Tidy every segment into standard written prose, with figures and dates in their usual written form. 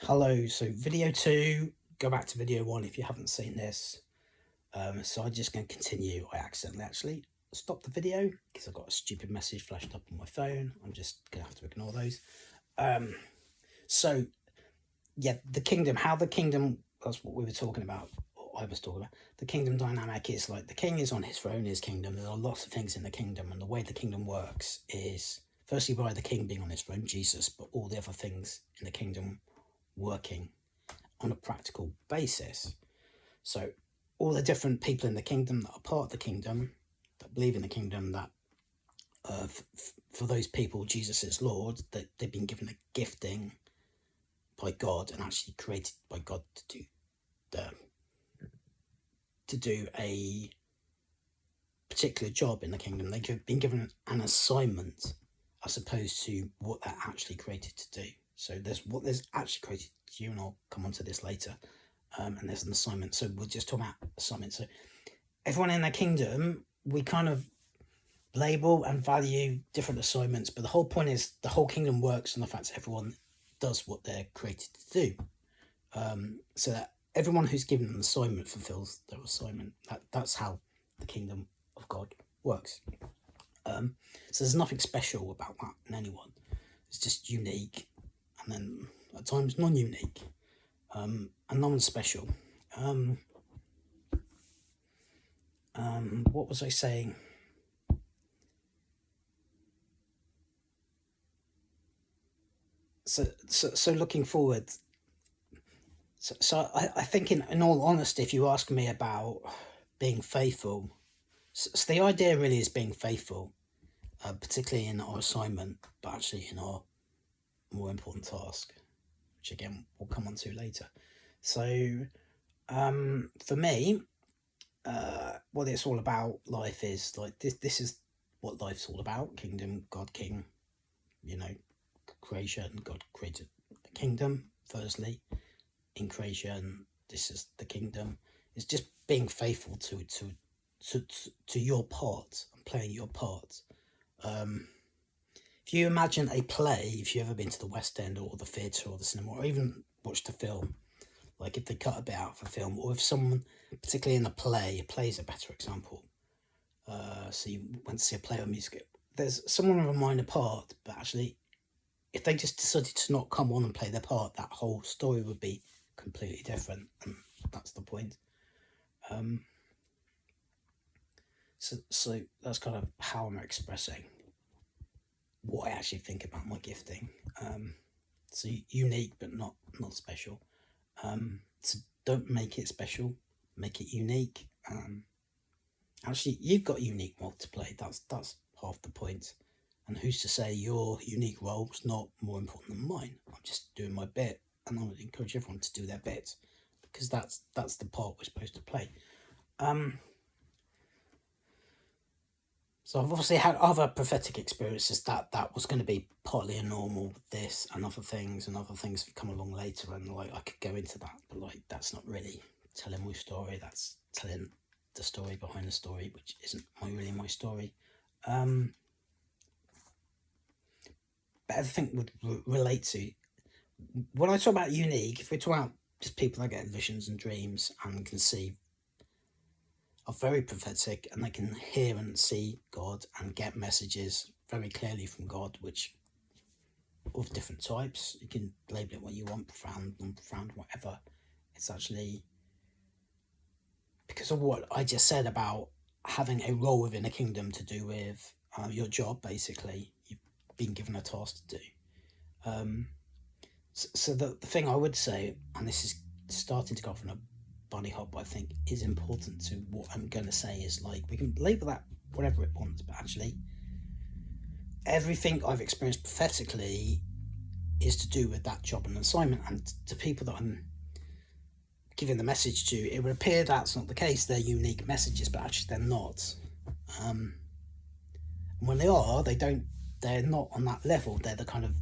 Hello, so video 2, go back to video 1 if you haven't seen this. So I'm just going to continue. I accidentally actually stopped the video because I got a stupid message flashed up on my phone. I'm just going to have to ignore those. So, yeah, the kingdom, how the kingdom, that's what we were talking about, or I was talking about. The kingdom dynamic is like the king is on his throne, his kingdom. There are lots of things in the kingdom, and the way the kingdom works is firstly by the king being on his throne, Jesus, but all the other things in the kingdom working on a practical basis. So all the different people in the kingdom that are part of the kingdom, that believe in the kingdom, that for those people Jesus is Lord, that they've been given a gifting by God and actually created by God to do a particular job in the kingdom. They've been given an assignment as opposed to what they're actually created to do. So there's what there's actually created to do, and I'll come on to this later. And there's an assignment. So we'll just talk about assignment. So everyone in the kingdom, we kind of label and value different assignments, but the whole point is the whole kingdom works on the fact that everyone does what they're created to do. So that everyone who's given an assignment fulfills their assignment. That's how the kingdom of God works. So there's nothing special about that in anyone. It's just unique, and then at times non-unique, and non-special. What was I saying? So looking forward. So I think in all honesty, if you ask me about being faithful, so the idea really is being faithful, particularly in our assignment, but actually in our more important task, which again we'll come on to later. So for me, what it's all about, life is like this is what life's all about: kingdom, God, king, creation. God created a kingdom firstly. In creation, this is the kingdom. It's just being faithful to your part and playing your part. If you imagine a play, if you've ever been to the West End or the theatre or the cinema, or even watched a film, like if they cut a bit out of a film, or if someone, particularly in a play is a better example. So you went to see a play or music, there's someone with a minor part, but actually, if they just decided to not come on and play their part, that whole story would be completely different, and that's the point. So that's kind of how I'm expressing what I actually think about my gifting. So unique, but not special. So don't make it special, make it unique. Actually, you've got a unique role to play. That's half the point. And who's to say your unique role's not more important than mine? I'm just doing my bit, and I would encourage everyone to do their bit, because that's the part we're supposed to play. So I've obviously had other prophetic experiences that was going to be partly a normal, this and other things have come along later, and like I could go into that, but like that's not really telling my story. That's telling the story behind the story, which isn't really my story. But everything would relate to, when I talk about unique, if we talk about just people that get visions and dreams and can see, are very prophetic, and they can hear and see God and get messages very clearly from God, which of different types. You can label it what you want, profound, non-profound, whatever. It's actually because of what I just said about having a role within a kingdom to do with your job. Basically, you've been given a task to do. So the thing I would say, and this is starting to go off on a bunny hop, I think is important to what I'm going to say, is like we can label that whatever it wants, but actually everything I've experienced prophetically is to do with that job and assignment. And to people that I'm giving the message to, it would appear that's not the case. They're unique messages, but actually they're not. And when they are, they're not on that level. They're the kind of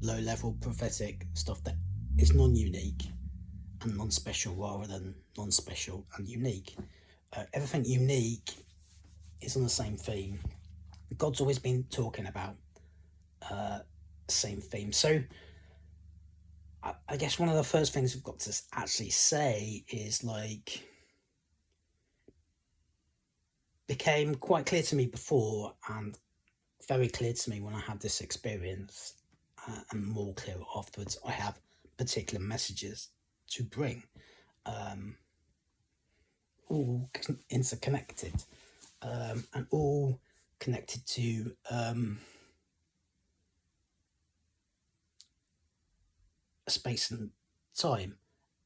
low level prophetic stuff that is non-unique and non-special rather than non-special and unique. Everything unique is on the same theme. God's always been talking about same theme. So I guess one of the first things we've got to actually say is, like, became quite clear to me before and very clear to me when I had this experience, and more clear afterwards. I have particular messages to bring, um, all interconnected, and all connected to a space and time,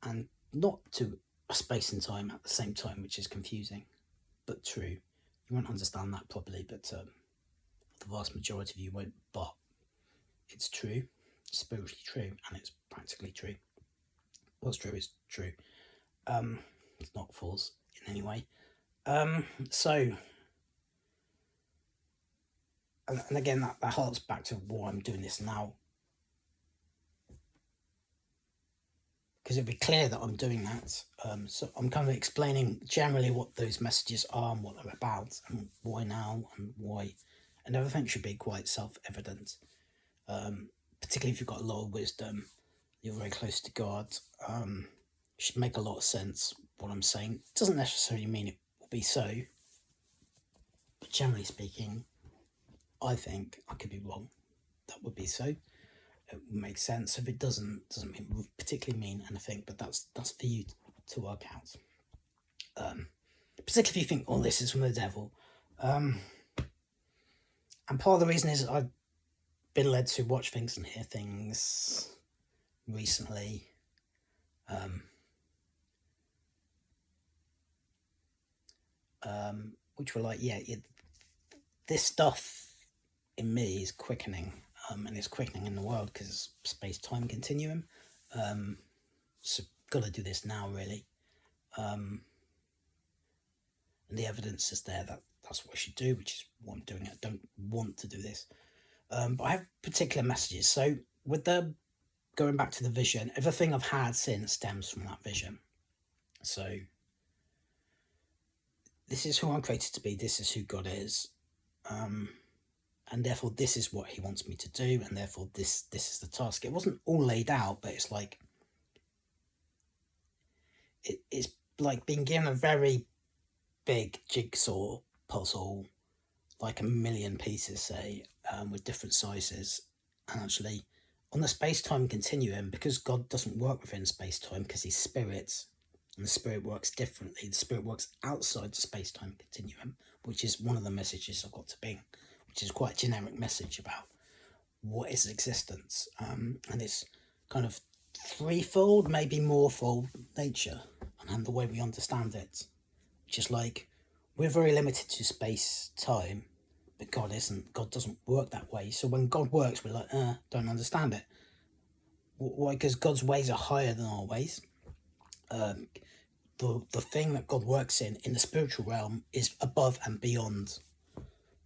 and not to a space and time at the same time, which is confusing but true. You won't understand that properly, but the vast majority of you won't. But it's true, it's spiritually true, and it's practically true. What's true is true. It's not false in any way. So, and again, that harks back to why I'm doing this now, because it'd be clear that I'm doing that. So I'm kind of explaining generally what those messages are and what they're about, and why now and why, and everything should be quite self-evident. Particularly if you've got a lot of wisdom, you're very close to God. It should make a lot of sense what I'm saying. It doesn't necessarily mean it will be so, but generally speaking, I think I could be wrong. That would be so. It would make sense. If it doesn't particularly mean anything, but that's for you to work out. Particularly if you think, oh, this is from the devil. And part of the reason is I've been led to watch things and hear things recently, which were like, this stuff in me is quickening, and it's quickening in the world because it's space-time continuum. So got to do this now, really. And the evidence is there that that's what I should do, which is what I'm doing. I don't want to do this, but I have particular messages. So with the going back to the vision, everything I've had since stems from that vision. So this is who I'm created to be. This is who God is, and therefore this is what He wants me to do, and therefore this is the task. It wasn't all laid out, but it's like it's like being given a very big jigsaw puzzle, like 1,000,000 pieces, say, with different sizes, and actually on the space-time continuum, because God doesn't work within space-time because He's spirit, and the spirit works differently. The spirit works outside the space-time continuum, which is one of the messages I've got to bring, which is quite a generic message about what is existence, and it's kind of threefold, maybe morefold nature, and the way we understand it, which is like we're very limited to space-time, but God isn't. God doesn't work that way. So when God works, we're like, don't understand it. Why? Because God's ways are higher than our ways. The thing that God works in the spiritual realm is above and beyond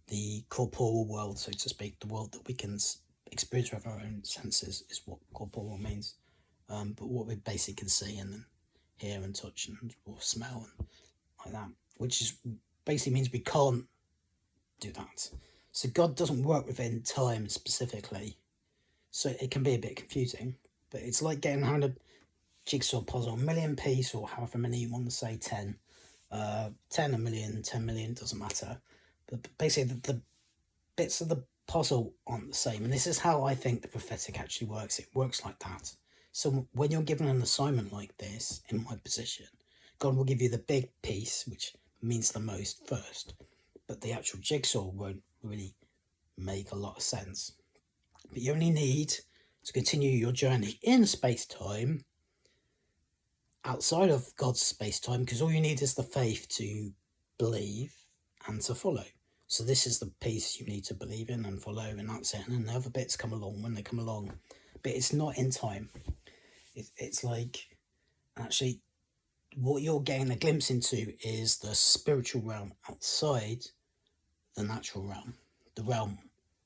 the corporeal world, so to speak, the world that we can experience with our own senses is what corporeal means. But what we basically can see and then hear and touch and or smell and like that, which is basically means we can't do that. So God doesn't work within time specifically, so it can be a bit confusing. But it's like getting around a jigsaw puzzle, 1,000,000 piece, or however many you want to say, 10, 10, 1,000,000, 10 million, doesn't matter. But basically, the bits of the puzzle aren't the same. And this is how I think the prophetic actually works. It works like that. So when you're given an assignment like this, in my position, God will give you the big piece, which means the most first. But the actual jigsaw won't really make a lot of sense. But you only need to continue your journey in space-time outside of God's space-time, because all you need is the faith to believe and to follow. So this is the piece you need to believe in and follow, and that's it. And then the other bits come along when they come along. But it's not in time. It's like, actually, what you're getting a glimpse into is the spiritual realm outside the natural realm, the realm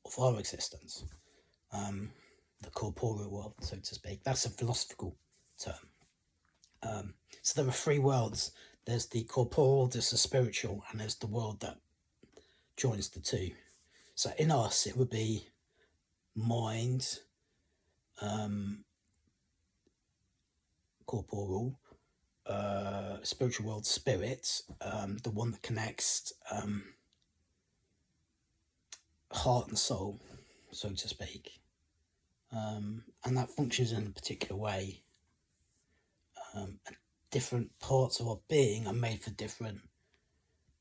of our existence, the corporeal world, so to speak. That's a philosophical term. So there are three worlds. There's the corporeal, there's the spiritual, and there's the world that joins the two. So in us, it would be mind, corporeal, spiritual world, spirit, the one that connects heart and soul, so to speak, and that functions in a particular way. Different parts of our being are made for different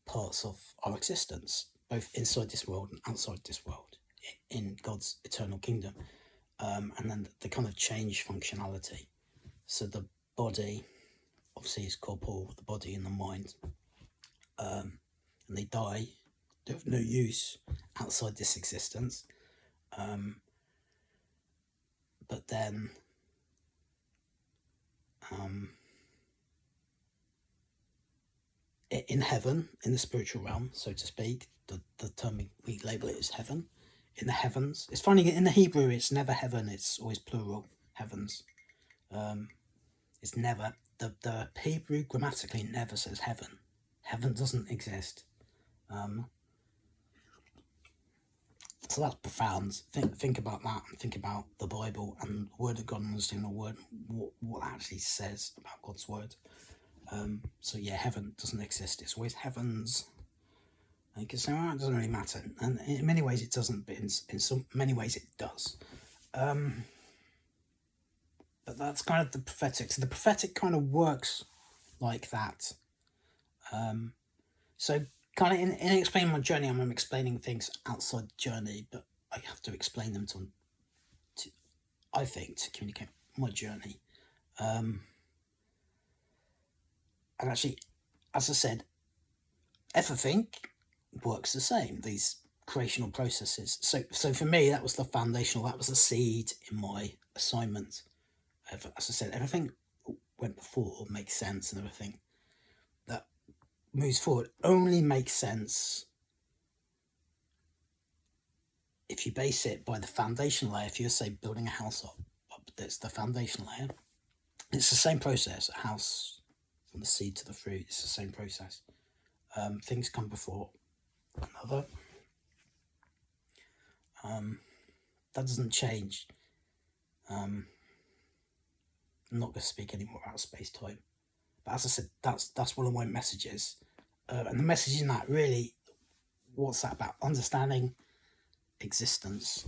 parts of our existence, both inside this world and outside this world, in God's eternal kingdom. And then the kind of change functionality. So the body obviously is corporeal, the body and the mind, and they die. They have no use outside this existence. But then in heaven, in the spiritual realm, so to speak, the term we label it as heaven. In the heavens, it's funny, in the Hebrew it's never heaven, it's always plural, heavens. It's never, the Hebrew grammatically never says heaven. Heaven doesn't exist. So that's profound. Think about that, and think about the Bible and the Word of God, and understand the Word, what it actually says about God's Word. So yeah, heaven doesn't exist. It's always heavens. And you can say, well, it doesn't really matter. And in many ways it doesn't, but in some many ways it does. But that's kind of the prophetic. So the prophetic kind of works like that. So kind of in explaining my journey, I'm explaining things outside the journey, but I have to explain them to I think, to communicate my journey. And actually, as I said, everything works the same, these creational processes. So for me, that was the foundational, that was the seed in my assignment. As I said, everything went before makes sense, and everything that moves forward only makes sense if you base it by the foundation layer. If you're, say, building a house up, that's the foundation layer. It's the same process. A house, from the seed to the fruit, it's the same process. Things come before another. That doesn't change. I'm not going to speak anymore about space-time. But as I said, that's one of my messages. And the message in that, really, what's that about? Understanding existence.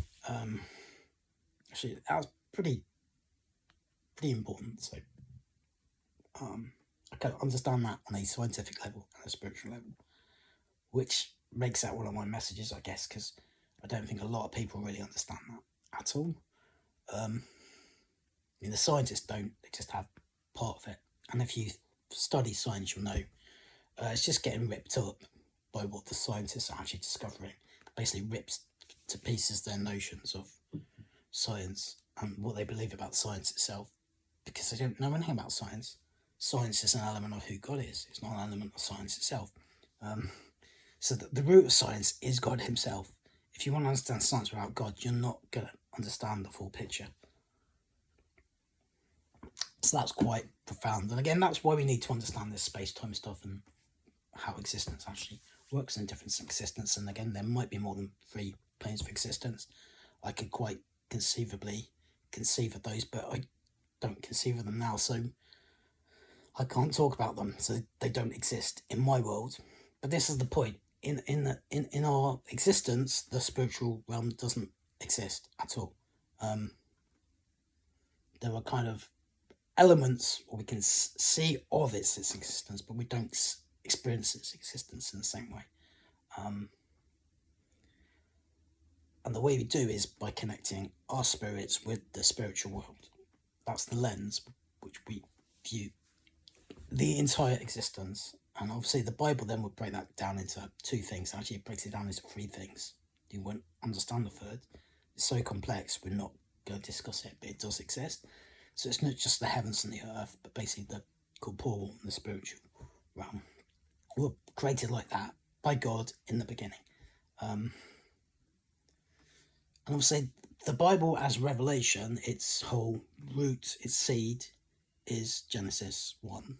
Actually, that was pretty important. So I can understand that on a scientific level and a spiritual level, which makes that one of my messages, I guess, because I don't think a lot of people really understand that at all. I mean, the scientists don't, they just have part of it. And if you study science, you'll know it's just getting ripped up by what the scientists are actually discovering. It basically rips to pieces their notions of science and what they believe about science itself, because they don't know anything about science. Science is an element of who God is. It's not an element of science itself. So the root of science is God himself. If you want to understand science without God, you're not going to understand the full picture. So that's quite profound. And again, that's why we need to understand this space-time stuff and how existence actually works in different existence. And again, there might be more than 3 planes of existence. I could quite conceivably conceive of those, but I don't conceive of them now, so I can't talk about them. So they don't exist in my world. But this is the point. In our existence, the spiritual realm doesn't exist at all. There are kind of elements where we can see of its existence, but we don't experience its existence in the same way. And the way we do is by connecting our spirits with the spiritual world. That's the lens which we view the entire existence. And obviously the Bible then would break that down into 2 things. Actually, it breaks it down into 3 things. You won't understand the third. It's so complex, we're not going to discuss it, but it does exist. So it's not just the heavens and the earth, but basically the corporeal and the spiritual realm were created like that by God in the beginning. And obviously the Bible as revelation, its whole root, its seed is Genesis 1.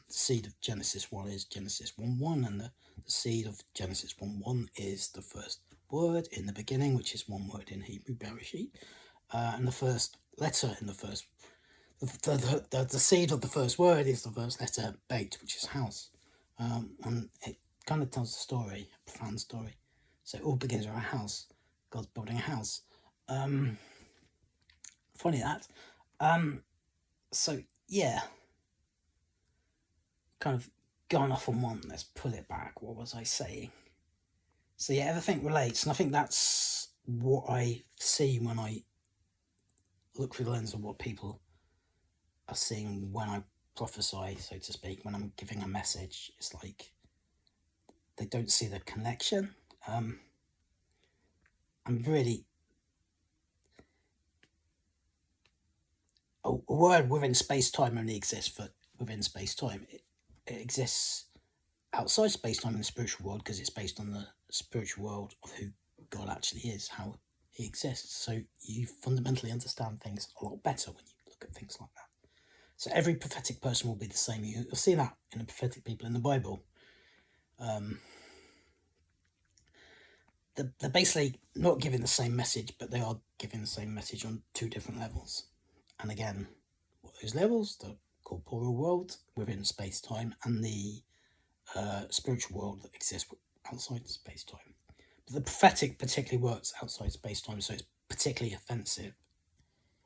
The seed of Genesis 1 is Genesis 1:1, and the seed of Genesis 1:1 is the first word in the beginning, which is one word in Hebrew, Bereshit, and the first letter in the first The seed of the first word is the first letter, bait, which is house. And it kind of tells a story, a profound story. So it all begins with a house. God's building a house. Funny that. So yeah, kind of gone off on one. Let's pull it back. What was I saying? So yeah, everything relates, and I think that's what I see when I look through the lens of what people are seeing when I prophesy, so to speak, when I'm giving a message. It's like they don't see the connection. I'm really a word within space-time only exists within space-time. It exists outside space-time in the spiritual world because it's based on the spiritual world of who God actually is, how he exists. So you fundamentally understand things a lot better when you look at things like that. So every prophetic person will be the same. You'll see that in the prophetic people in the Bible. They're basically not giving the same message, but they are giving the same message on two different levels. And again, what are those levels? The corporeal world within space-time and the spiritual world that exists outside space-time. But the prophetic particularly works outside space-time, so it's particularly offensive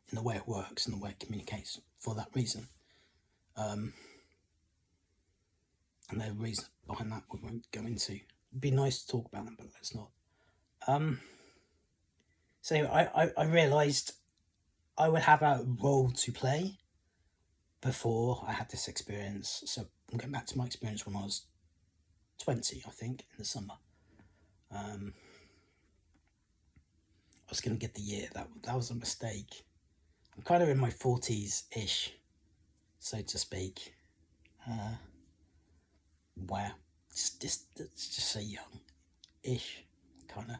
in the way it works and the way it communicates for that reason. And there are reasons behind that we won't go into. It'd be nice to talk about them, but let's not. So I realised I would have a role to play before I had this experience. So I'm going back to my experience when I was 20, I think, in the summer. I was going to get the year. That was a mistake. I'm kind of in my 40s-ish, so to speak. Where it's just so young-ish, kind of.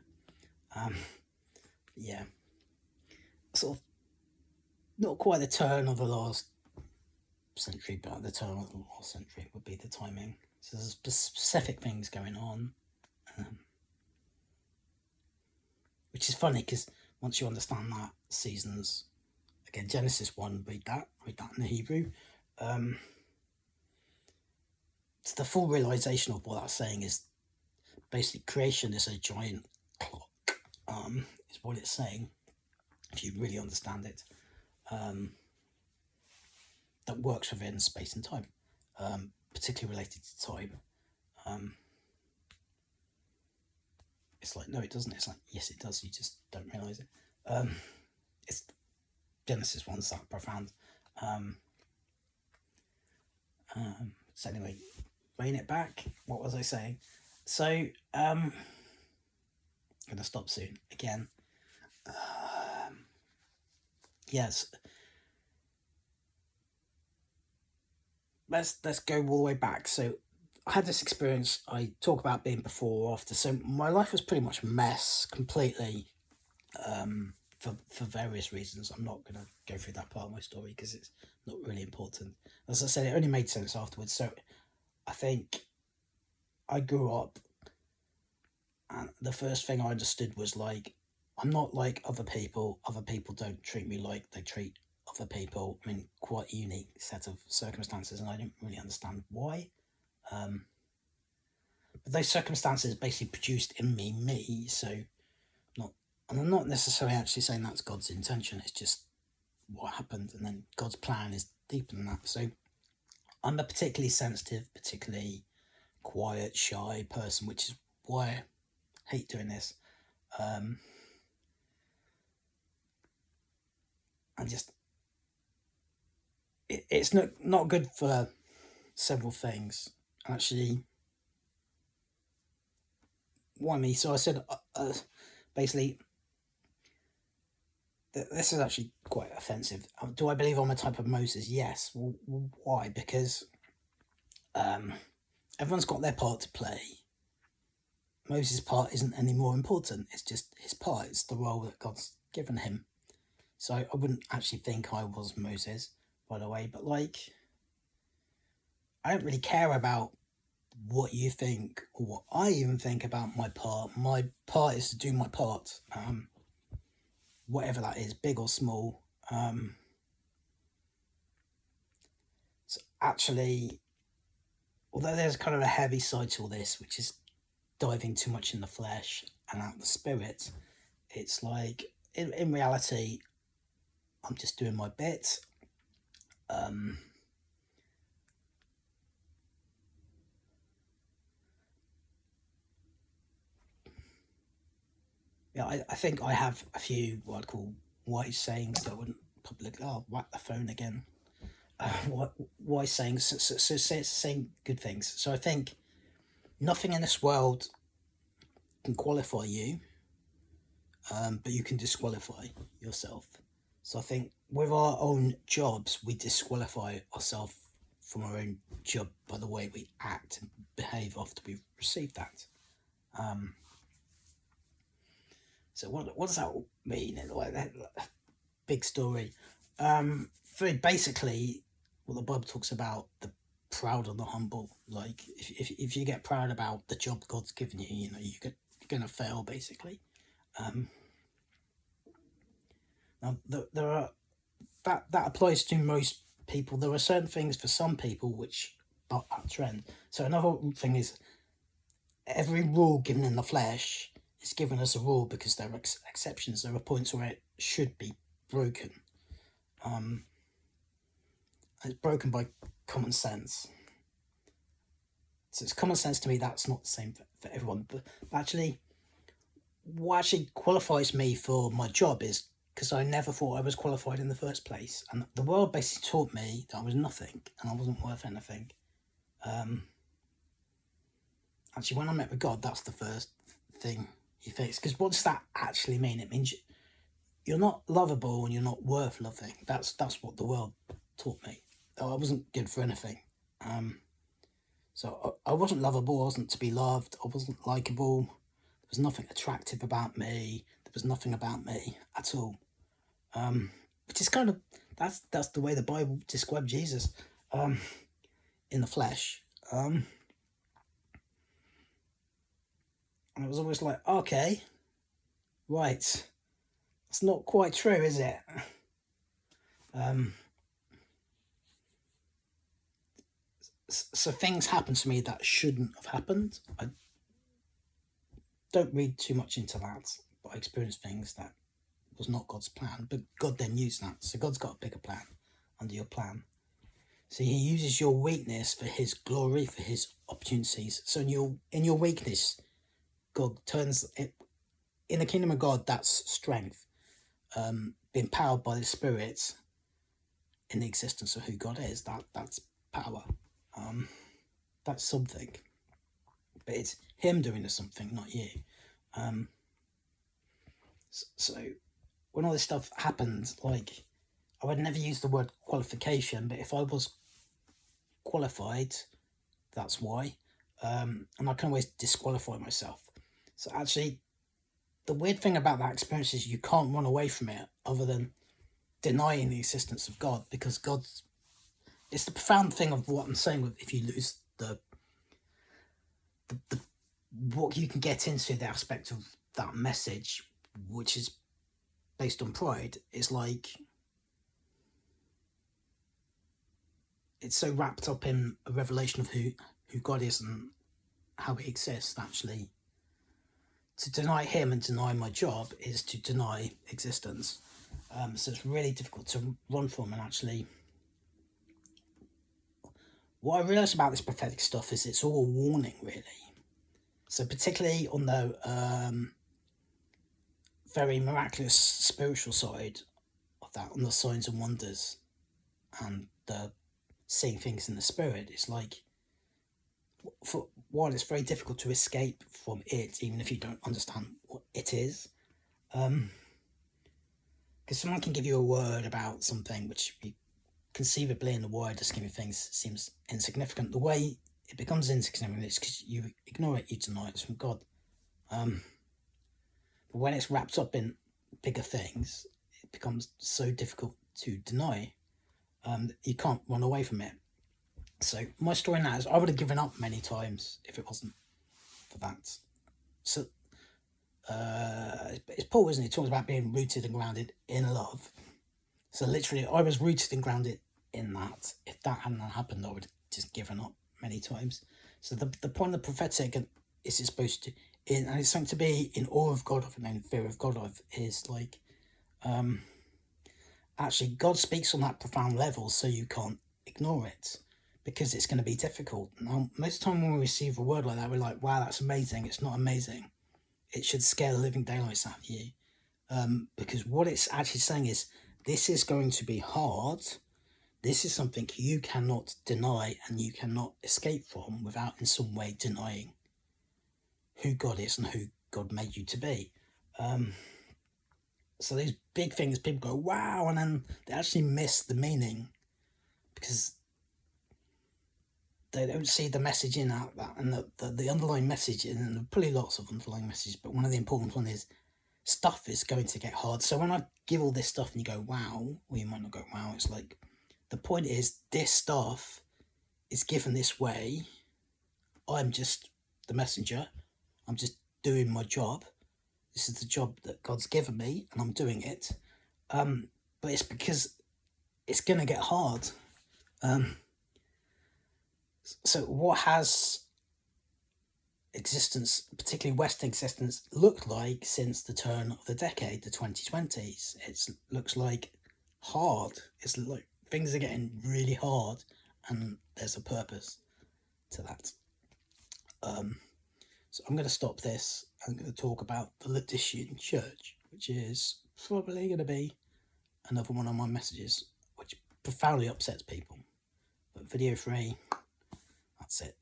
Yeah. Sort of not quite the turn of the last century, but at the turn of the last century would be the timing. So there's specific things going on, which is funny because once you understand that seasons, again, Genesis 1, read that in the Hebrew. It's the full realization of what that's saying is basically creation is a giant clock, is what it's saying, if you really understand it, that works within space and time, particularly related to time. It's like, no, it doesn't. It's like, yes, it does. You just don't realize it. It's Genesis 1's that profound. So anyway, rein it back. What was I saying? So, I'm gonna stop soon again. Yes. Let's go all the way back. So I had this experience. I talk about being before or after. So my life was pretty much a mess, completely, for various reasons. I'm not going to go through that part of my story because it's not really important. As I said, it only made sense afterwards. So I think I grew up, and the first thing I understood was like, I'm not like other people. Other people don't treat me like they treat other people. I mean, quite a unique set of circumstances, and I didn't really understand why. But those circumstances basically produced in me. So and I'm not necessarily actually saying that's God's intention. It's just what happened, and then God's plan is deeper than that. So I'm a particularly sensitive, particularly quiet, shy person, which is why I hate doing this. It's not good for several things. Actually, why me? So I said, basically, this is actually quite offensive. Do I believe I'm a type of Moses? Yes. Well, why? Because everyone's got their part to play. Moses' part isn't any more important. It's just his part. It's the role that God's given him. So I wouldn't actually think I was Moses, by the way. But like, I don't really care about what you think or what I even think about my part. My part is to do my part, whatever that is, big or small. actually, although there's kind of a heavy side to all this, which is diving too much in the flesh and out the spirit, it's like, in reality, I'm just doing my bit. Yeah, I think I have a few what I'd call wise sayings that I wouldn't publicly. Oh, whack the phone again. What wise sayings? So saying good things. So I think nothing in this world can qualify you, but you can disqualify yourself. So I think with our own jobs, we disqualify ourselves from our own job by the way we act and behave after we've received that. So what does that mean in a way? That big story. Very basically, what the Bible talks about, the proud and the humble. Like if you get proud about the job God's given you, you know you're gonna fail basically. Now there are that applies to most people. There are certain things for some people which are a trend. So another thing is every rule given in the flesh is given as a rule because there are exceptions. There are points where it should be broken. It's broken by common sense. So it's common sense to me. That's not the same for everyone. But actually, what actually qualifies me for my job is because I never thought I was qualified in the first place. And the world basically taught me that I was nothing and I wasn't worth anything. Actually, when I met with God, that's the first thing he fixed. Because what does that actually mean? It means you're not lovable and you're not worth loving. That's what the world taught me. I wasn't good for anything. So I wasn't lovable. I wasn't to be loved. I wasn't likable. There was nothing attractive about me. There was nothing about me at all. Which is kind of that's the way the Bible described Jesus, in the flesh. And it was always like, okay, right, it's not quite true, is it? So things happen to me that shouldn't have happened. I don't read too much into that, but I experienced things that was not God's plan, but God then used that. So God's got a bigger plan under your plan. So he uses your weakness for his glory, for his opportunities. So in your weakness, God turns it in the kingdom of God. That's strength, being powered by the Spirit in the existence of who God is. That's power. That's something, but it's him doing the something, not you. So when all this stuff happened, like I would never use the word qualification, but if I was qualified, that's why. And I can always disqualify myself. So actually, the weird thing about that experience is you can't run away from it other than denying the existence of God, because God's. It's the profound thing of what I'm saying with if you lose the what you can get into the aspect of that message, which is based on pride, is like it's so wrapped up in a revelation of who God is and how he exists. Actually, to deny him and deny my job is to deny existence. So it's really difficult to run from. And actually, what I realised about this prophetic stuff is it's all a warning, really. So particularly on the very miraculous spiritual side of that, on the signs and wonders and the seeing things in the spirit, it's like, for one, it's very difficult to escape from it, even if you don't understand what it is. Because someone can give you a word about something which conceivably in the wider scheme of things seems insignificant. The way it becomes insignificant is because you ignore it, you deny it's from God. But when it's wrapped up in bigger things, it becomes so difficult to deny that you can't run away from it. So my story now is I would have given up many times if it wasn't for that. So it's Paul, isn't it? He talks about being rooted and grounded in love. So literally, I was rooted and grounded in that if that hadn't happened, I would have just given up many times. So the point of the prophetic is it's supposed to, and it's something to be in awe of God of and in fear of God of, is like, actually God speaks on that profound level, so you can't ignore it, because it's going to be difficult. Now, most of the time when we receive a word like that, we're like, wow, that's amazing. It's not amazing. It should scare the living daylights out of you, because what it's actually saying is, this is going to be hard. This is something you cannot deny and you cannot escape from without in some way denying who God is and who God made you to be. So these big things, people go, wow, and then they actually miss the meaning because they don't see the message in that, and the underlying message, and there are probably lots of underlying messages, but one of the important ones is stuff is going to get hard. So when I give all this stuff and you go, wow, or you might not go, wow, it's like, the point is, this stuff is given this way. I'm just the messenger. I'm just doing my job. This is the job that God's given me, and I'm doing it. But it's because it's going to get hard. So what has existence, particularly Western existence, looked like since the turn of the decade, the 2020s? It looks like hard. It's like things are getting really hard, and there's a purpose to that. So I'm going to stop this. I'm going to talk about the Laodicean church, which is probably going to be another one of my messages, which profoundly upsets people. But video 3, that's it.